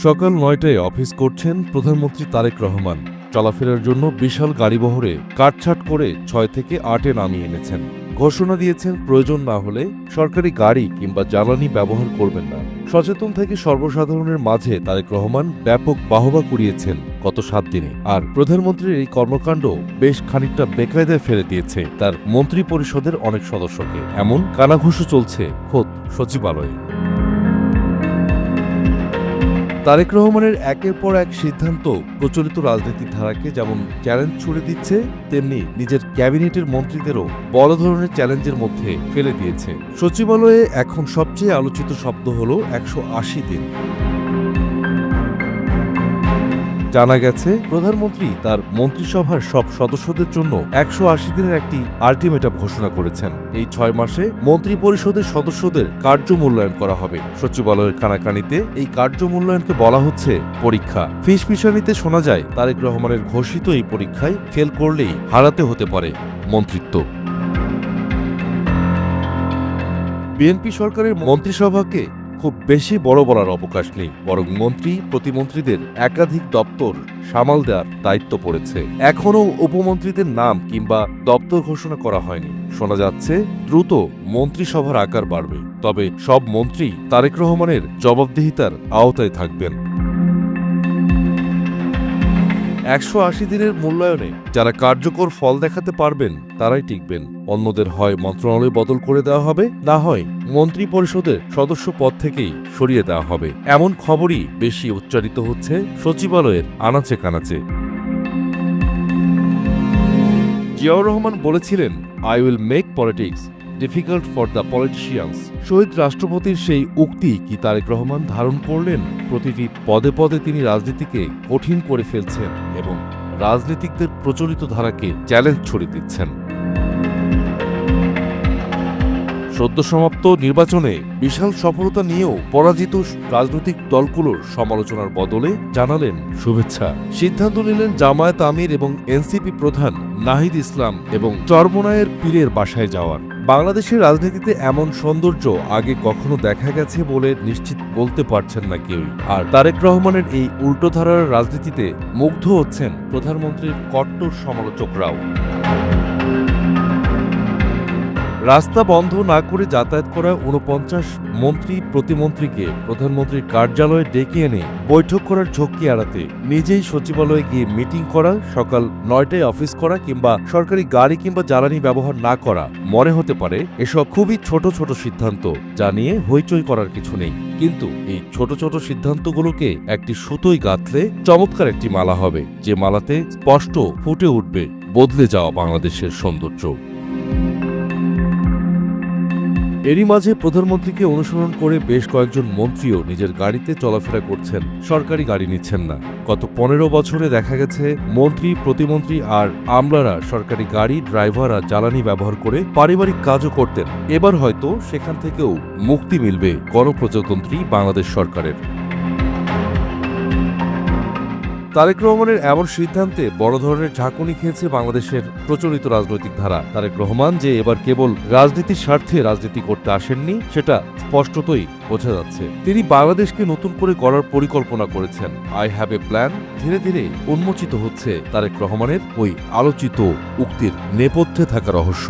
সকাল ৯টায় অফিস করছেন প্রধানমন্ত্রী তারেক রহমান। চলাফেরার জন্য বিশাল গাড়িবহরে কাটছাঁট করে ৬ থেকে ৮-এ নামিয়ে এনেছেন। ঘোষণা দিয়েছেন প্রয়োজন না হলে সরকারি গাড়ি কিংবা জ্বালানি ব্যবহার করবেন না। সচেতন থেকে সর্বসাধারণের মাঝে তারেক রহমান ব্যাপক বাহবা কুড়িয়েছেন গত ৭ দিনে। আর প্রধানমন্ত্রীর এই কর্মকাণ্ড বেশ খানিকটা বেকায়দায় ফেলে দিয়েছে তার মন্ত্রী পরিষদের অনেক সদস্যকে। এমন কানাঘুষো চলছে খোদ সচিবালয়ে। তারেক রহমানের একের পর এক সিদ্ধান্ত প্রচলিত রাজনৈতিক ধারাকে যেমন চ্যালেঞ্জ ছুড়ে দিচ্ছে, তেমনি নিজের ক্যাবিনেটের মন্ত্রীদেরও বড় ধরনের চ্যালেঞ্জের মধ্যে ফেলে দিয়েছে। সচিবালয়ে এখন সবচেয়ে আলোচিত শব্দ হল ১৮০ দিন। জানা গেছে প্রধানমন্ত্রী তার মন্ত্রিসভার সব সদস্যদের জন্য ১৮০ দিনের একটি আল্টিমেটাম ঘোষণা করেছেন। এই ৬ মাসে মন্ত্রী পরিষদের সদস্যদের কার্য মূল্যায়ন করা হবে। সচিবালয়ের কানাকানিতে এই কার্য মূল্যায়নকে বলা হচ্ছে পরীক্ষা। ফিসফিসানিতে শোনা যায় তারেক রহমানের ঘোষিত এই পরীক্ষায় ফেল করলেই হারাতে হতে পারে মন্ত্রিত্ব। বিএনপি সরকারের মন্ত্রিসভাকে খুব বেশি বড় বলার অবকাশ নেই, বরং মন্ত্রী প্রতিমন্ত্রীদের একাধিক দপ্তর সামাল দেওয়ার দায়িত্ব পড়েছে। এখনও উপমন্ত্রীদের নাম কিংবা দপ্তর ঘোষণা করা হয়নি। শোনা যাচ্ছে দ্রুত মন্ত্রিসভার আকার বাড়বে, তবে সব মন্ত্রী তারেক রহমানের জবাবদিহিতার আওতায় থাকবেন। ১৮০ দিনের মূল্যায়নে যারা কার্যকর ফল দেখাতে পারবেন তারাই টিকবেন। অন্যদের হয় মন্ত্রণালয় বদল করে দেওয়া হবে, না হয় মন্ত্রী পরিষদের সদস্য পদ থেকেই সরিয়ে দেওয়া হবে। এমন খবরই বেশি উচ্চারিত হচ্ছে সচিবালয়ের আনাচে কানাচে। জিয়াউর রহমান বলেছিলেন, I will make politics difficult for the politicians. শহীদ রাষ্ট্রপতির সেই উক্তি কি তারেক রহমান ধারণ করলেন? প্রতিটি পদে পদে তিনি রাজনীতিকে কঠিন করে ফেলছেন এবং রাজনীতিকদের প্রচলিত ধারাকে চ্যালেঞ্জ ছড়িয়ে দিচ্ছেন। সদ্য সমাপ্ত নির্বাচনে বিশাল সফলতা নিয়েও পরাজিত রাজনৈতিক দলগুলোর সমালোচনার বদলে জানালেন শুভেচ্ছা। সিদ্ধান্ত নিলেন জামায়াত আমির এবং এনসিপি প্রধান নাহিদ ইসলাম এবং চরমোনাইয়ের পীরের বাসায় যাওয়ার। বাংলাদেশের রাজনীতিতে এমন সৌন্দর্য আগে কখনো দেখা গেছে বলে নিশ্চিত বলতে পারছেন না কেউই। আর তারেক রহমানের এই উল্টোধারার রাজনীতিতে মুগ্ধ হচ্ছেন প্রধানমন্ত্রীর কট্টর সমালোচকরাও। রাস্তা বন্ধ না করে যাতায়াত করা ৪৯ মন্ত্রী প্রতিমন্ত্রীকে প্রধানমন্ত্রীর কার্যালয়ে ডেকে এনে বৈঠক করার ঝক্কি এড়াতে নিজেই সচিবালয়ে গিয়ে মিটিং করা, সকাল ৯টায় অফিস করা কিংবা সরকারি গাড়ি কিংবা জ্বালানি ব্যবহার না করা মনে হতে পারে এসব খুবই ছোট ছোট সিদ্ধান্ত, যা নিয়ে হইচই করার কিছু নেই। কিন্তু এই ছোট ছোট সিদ্ধান্তগুলোকে একটি সুতোয় গাঁথলে চমৎকার একটি মালা হবে, যে মালাতে স্পষ্ট ফুটে উঠবে বদলে যাওয়া বাংলাদেশের সৌন্দর্য। এরই মাঝে প্রধানমন্ত্রীকে অনুসরণ করে বেশ কয়েকজন মন্ত্রীও নিজের গাড়িতে চলাফেরা করছেন, সরকারি গাড়ি নিচ্ছেন না। গত ১৫ বছরে দেখা গেছে মন্ত্রী প্রতিমন্ত্রী আর আমলারা সরকারি গাড়ি, ড্রাইভার আর জ্বালানি ব্যবহার করে পারিবারিক কাজও করতেন। এবার হয়তো সেখান থেকেও মুক্তি মিলবে গণপ্রজাতন্ত্রী বাংলাদেশ সরকারের। তারেক রহমানের এমন সিদ্ধান্তে বড় ধরনের ঝাঁকুনি খেয়েছে বাংলাদেশের প্রচলিত রাজনৈতিক ধারা। তারেক রহমান যে এবার কেবল রাজনীতির স্বার্থে রাজনীতি করতে আসেননি সেটা স্পষ্টতই বোঝা যাচ্ছে। তিনি বাংলাদেশকে নতুন করে গড়ার পরিকল্পনা করেছেন। I have a plan. ধীরে ধীরে উন্মোচিত হচ্ছে তারেক রহমানের ওই আলোচিত উক্তির নেপথ্যে থাকা রহস্য।